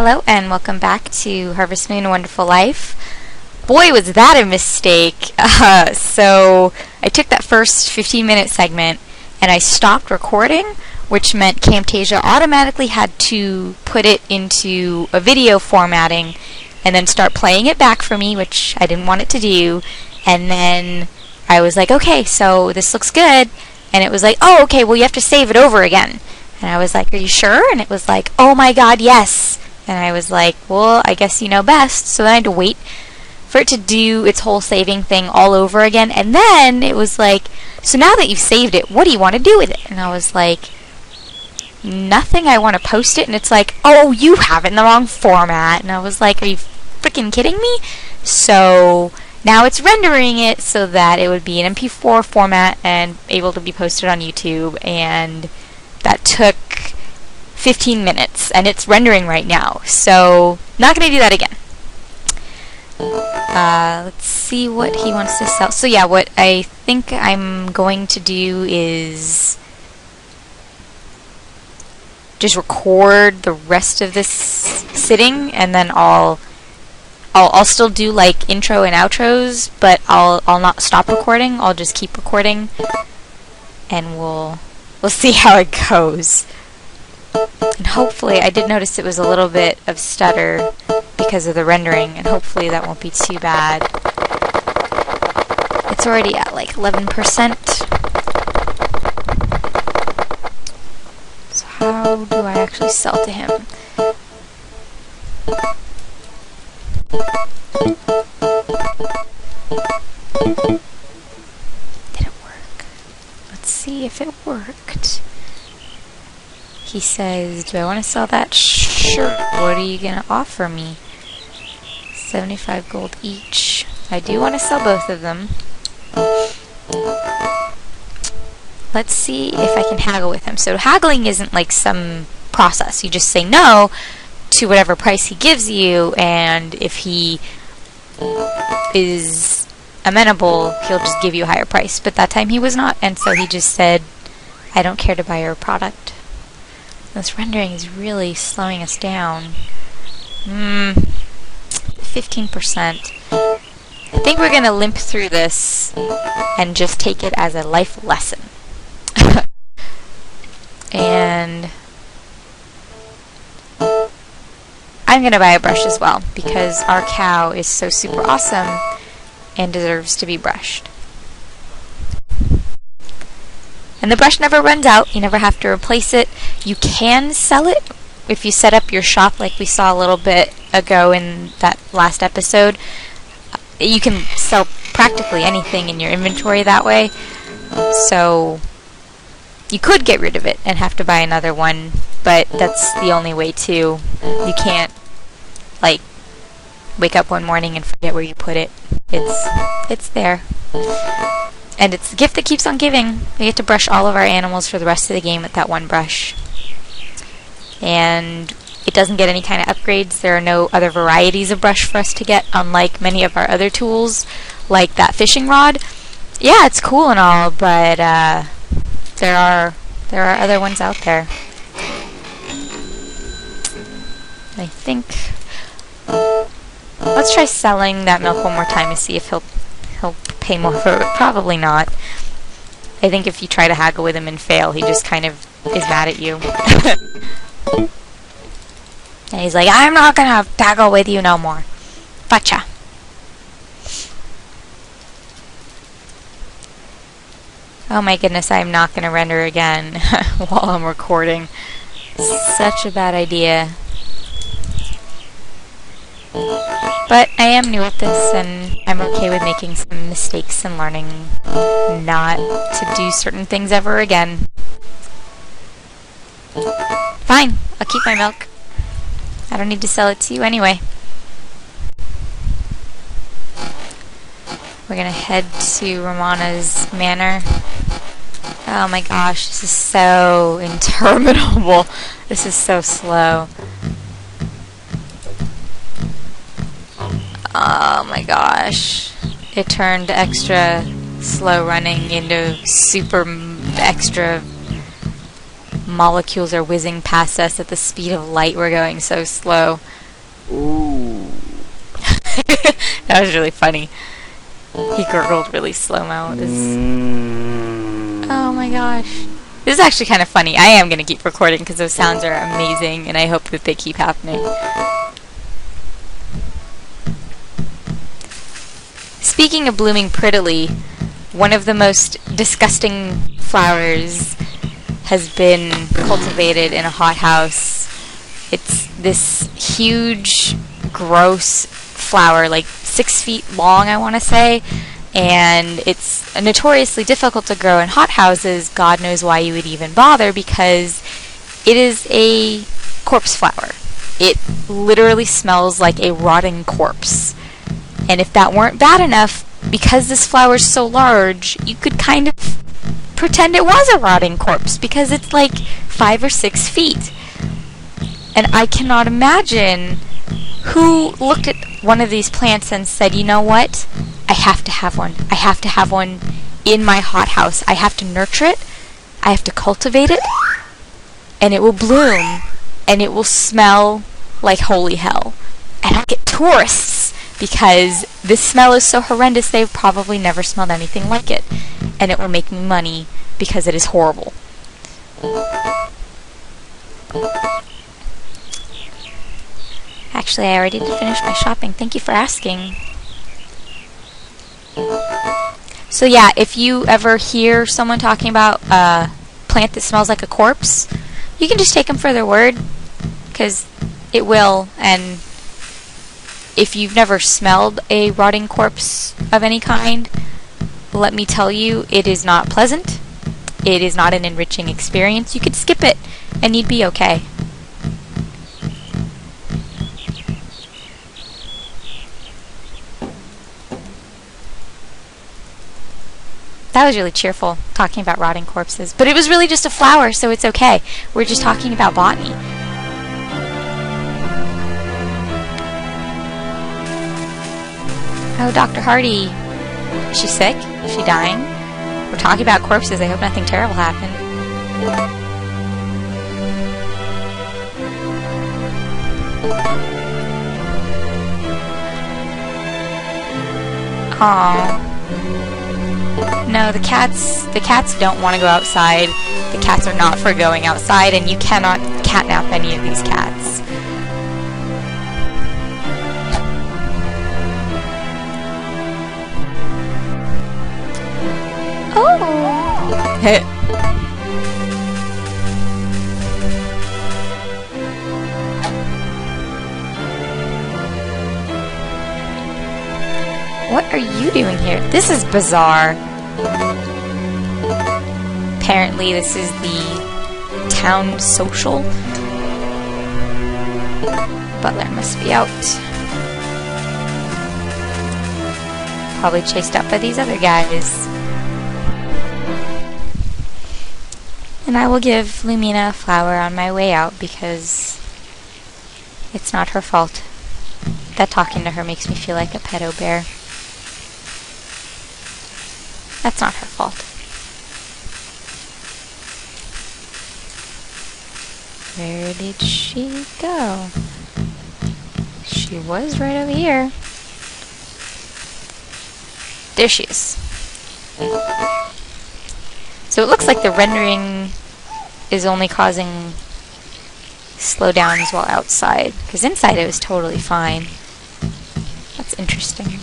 Hello and welcome back to Harvest Moon: A Wonderful Life. Boy, was that a mistake. So I took that first 15-minute segment and I stopped recording, which meant Camtasia automatically had to put it into a video formatting and then start playing it back for me, which I didn't want it to do. And then I was like, okay, so this looks good. And it was like, oh, okay, well, you have to save it over again. And I was like, are you sure? And it was like, oh my god, yes. And I was like, well, I guess you know best. So then I had to wait for it to do its whole saving thing all over again. And then it was like, so now that you've saved it, what do you want to do with it? And I was like, nothing, I want to post it. And it's like, oh, you have it in the wrong format. And I was like, are you freaking kidding me? So now it's rendering it so that it would be an MP4 format and able to be posted on YouTube. And that took 15 minutes, and it's rendering right now, so not going to do that again. Let's see what he wants to sell. So yeah, what I think I'm going to do is just record the rest of this sitting, and then I'll still do like intro and outros, but I'll not stop recording. I'll just keep recording, and we'll see how it goes. And hopefully, I did notice it was a little bit of stutter because of the rendering, and hopefully that won't be too bad. It's already at like 11%. So how do I actually sell to him? Did it work? Let's see if it worked. He says, do I want to sell that shirt? What are you going to offer me? 75 gold each. I do want to sell both of them. Let's see if I can haggle with him. So haggling isn't like some process. You just say no to whatever price he gives you, and if he is amenable, he'll just give you a higher price. But that time he was not, and so he just said, I don't care to buy your product. This rendering is really slowing us down. 15%. I think we're going to limp through this and just take it as a life lesson. And I'm going to buy a brush as well, because our cow is so super awesome and deserves to be brushed. And the brush never runs out. You never have to replace it. You can sell it if you set up your shop like we saw a little bit ago in that last episode. You can sell practically anything in your inventory that way. So you could get rid of it and have to buy another one, but that's the only way too. You can't like wake up one morning and forget where you put it. It's there. And it's the gift that keeps on giving. We get to brush all of our animals for the rest of the game with that one brush. And it doesn't get any kind of upgrades. There are no other varieties of brush for us to get, unlike many of our other tools, like that fishing rod. Yeah, it's cool and all, but there are other ones out there. I think let's try selling that milk one more time and see if he'll pay more for it. Probably not. I think if you try to haggle with him and fail, he just kind of is mad at you. And he's like, I'm not gonna haggle with you no more. Gotcha. Oh my goodness, I'm not gonna render again while I'm recording. Such a bad idea. But I am new at this, and I'm okay with making some mistakes and learning not to do certain things ever again. Fine, I'll keep my milk. I don't need to sell it to you anyway. We're gonna head to Romana's manor. Oh my gosh, this is so interminable. This is so slow. Oh my gosh. It turned extra slow running into super extra molecules are whizzing past us at the speed of light. We're going so slow. Ooh. That was really funny. He gurgled really slow-mo. Oh my gosh. This is actually kind of funny. I am going to keep recording because those sounds are amazing, and I hope that they keep happening. Speaking of blooming prettily, one of the most disgusting flowers has been cultivated in a hothouse. It's this huge, gross flower, like 6 feet long, I want to say, and it's notoriously difficult to grow in hothouses. God knows why you would even bother, because it is a corpse flower. It literally smells like a rotting corpse. And if that weren't bad enough, because this flower is so large, you could kind of pretend it was a rotting corpse, because it's like 5 or 6 feet. And I cannot imagine who looked at one of these plants and said, you know what? I have to have one. I have to have one in my hothouse. I have to nurture it. I have to cultivate it. And it will bloom. And it will smell like holy hell. And I'll get tourists, because this smell is so horrendous they've probably never smelled anything like it. And it will make me money because it is horrible. Actually, I already did finish my shopping. Thank you for asking. So yeah, if you ever hear someone talking about a plant that smells like a corpse, you can just take them for their word, because it will. And if you've never smelled a rotting corpse of any kind, let me tell you, it is not pleasant. It is not an enriching experience. You could skip it and you'd be okay. That was really cheerful, talking about rotting corpses. But it was really just a flower, so it's okay. We're just talking about botany. Oh, Dr. Hardy. Is she sick? Is she dying? We're talking about corpses. I hope nothing terrible happened. Aww. No, the cats don't want to go outside. The cats are not for going outside, and you cannot catnap any of these cats. Oh! What are you doing here? This is bizarre. Apparently this is the town social. Butler must be out. Probably chased out by these other guys. And I will give Lumina a flower on my way out, because it's not her fault that talking to her makes me feel like a pedo bear. That's not her fault. Where did she go? She was right over here. There she is. So it looks like the rendering is only causing slowdowns while outside, because inside it was totally fine. That's interesting.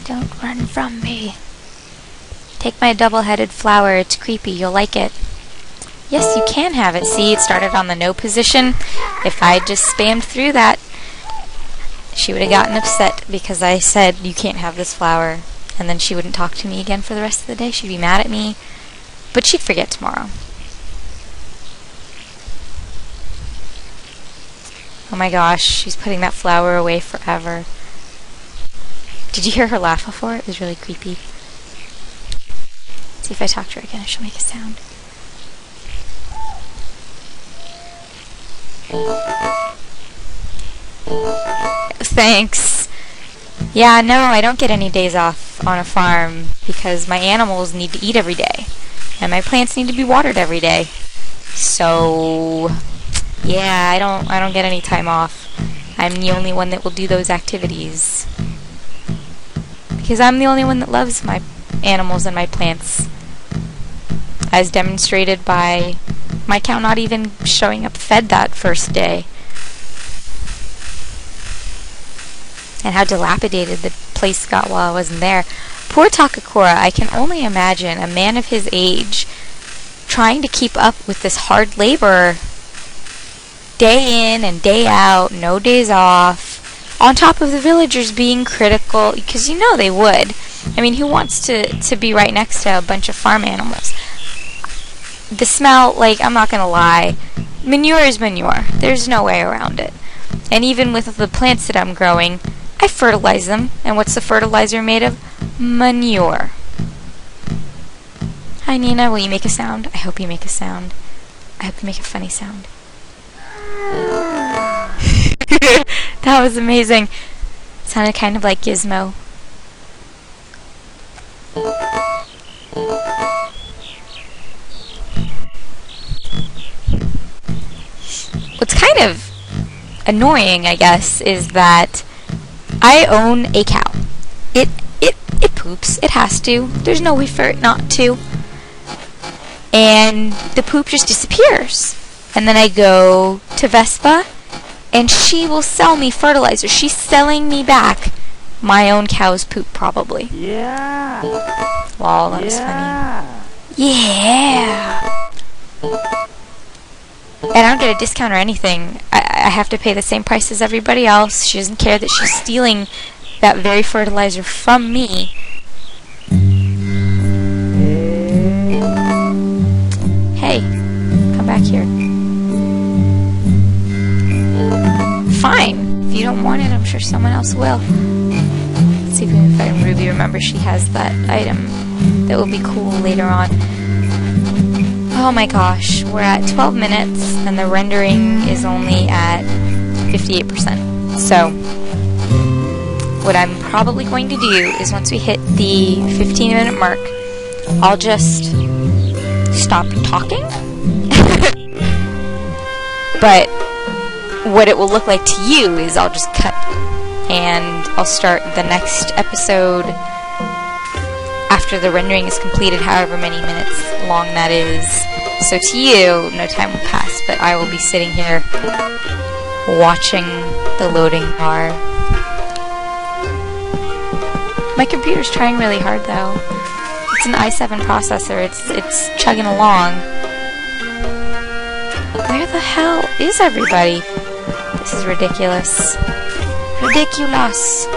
Don't run from me. Take my double-headed flower. It's creepy. You'll like it. Yes, you can have it. See, it started on the no position. If I just spammed through that, she would have gotten upset because I said, you can't have this flower. And then she wouldn't talk to me again for the rest of the day. She'd be mad at me. But she'd forget tomorrow. Oh my gosh, she's putting that flower away forever. Did you hear her laugh before? It was really creepy. See if I talk to her again if she'll make a sound. Thanks. Yeah, no, I don't get any days off. life on a farm because my animals need to eat every day and my plants need to be watered every day. So yeah, I don't get any time off. I'm the only one that will do those activities because I'm the only one that loves my animals and my plants, as demonstrated by my cow not even showing up fed that first day. And how dilapidated the place got while I wasn't there. Poor Takakura, I can only imagine a man of his age trying to keep up with this hard labor day in and day out, no days off, on top of the villagers being critical, because you know they would. I mean, who wants to be right next to a bunch of farm animals? The smell, like, I'm not gonna lie, manure is manure. There's no way around it. And even with the plants that I'm growing, I fertilize them. And what's the fertilizer made of? Manure. Hi, Nina. Will you make a sound? I hope you make a sound. I hope you make a funny sound. That was amazing. It sounded kind of like Gizmo. What's kind of annoying, I guess, is that I own a cow. It poops. It has to. There's no way for it not to. And the poop just disappears. And then I go to Vespa, and she will sell me fertilizer. She's selling me back my own cow's poop, probably. Yeah. Wow, that was funny. Yeah. And I don't get a discount or anything. I have to pay the same price as everybody else. She doesn't care that she's stealing that very fertilizer from me. Hey, come back here. Fine. If you don't want it, I'm sure someone else will. Let's see if I can Ruby remember she has that item that will be cool later on. Oh my gosh, we're at 12 minutes and the rendering is only at 58%. So, what I'm probably going to do is once we hit the 15-minute mark, I'll just stop talking. But what it will look like to you is I'll just cut and I'll start the next episode after the rendering is completed, however many minutes long that is. So to you, no time will pass, but I will be sitting here watching the loading bar. My computer's trying really hard though. It's an i7 processor, it's chugging along. Where the hell is everybody? This is ridiculous. Ridiculous.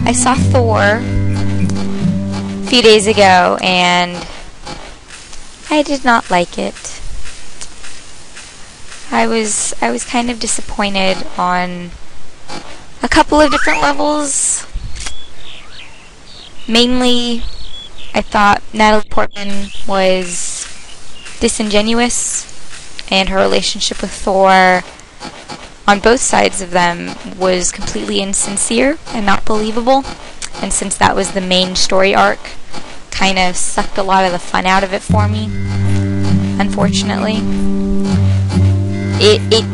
I saw Thor a few days ago and I did not like it. I was kind of disappointed on a couple of different levels. Mainly, I thought Natalie Portman was disingenuous, and her relationship with Thor on both sides of them was completely insincere and not believable. And since that was the main story arc, kind of sucked a lot of the fun out of it for me, unfortunately. It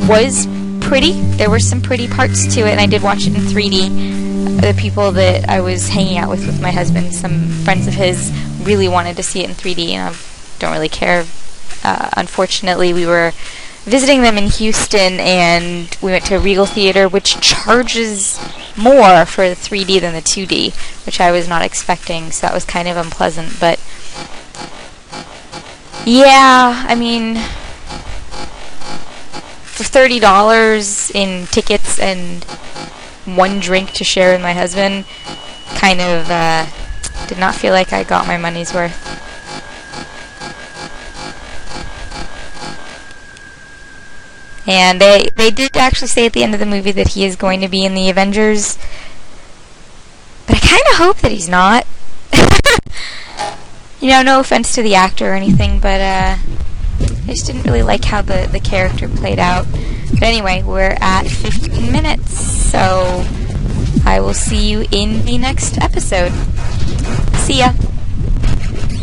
was pretty. There were some pretty parts to it, and I did watch it in 3D. The people that I was hanging out with my husband, some friends of his, really wanted to see it in 3D, and I don't really care. Unfortunately, we were visiting them in Houston, and we went to a Regal Theater, which charges more for the 3D than the 2D, which I was not expecting, so that was kind of unpleasant. But yeah, I mean, for $30 in tickets and one drink to share with my husband, kind of did not feel like I got my money's worth. And they did actually say at the end of the movie that he is going to be in the Avengers. But I kind of hope that he's not. No offense to the actor or anything, but I just didn't really like how the character played out. But anyway, we're at 15 minutes, so I will see you in the next episode. See ya!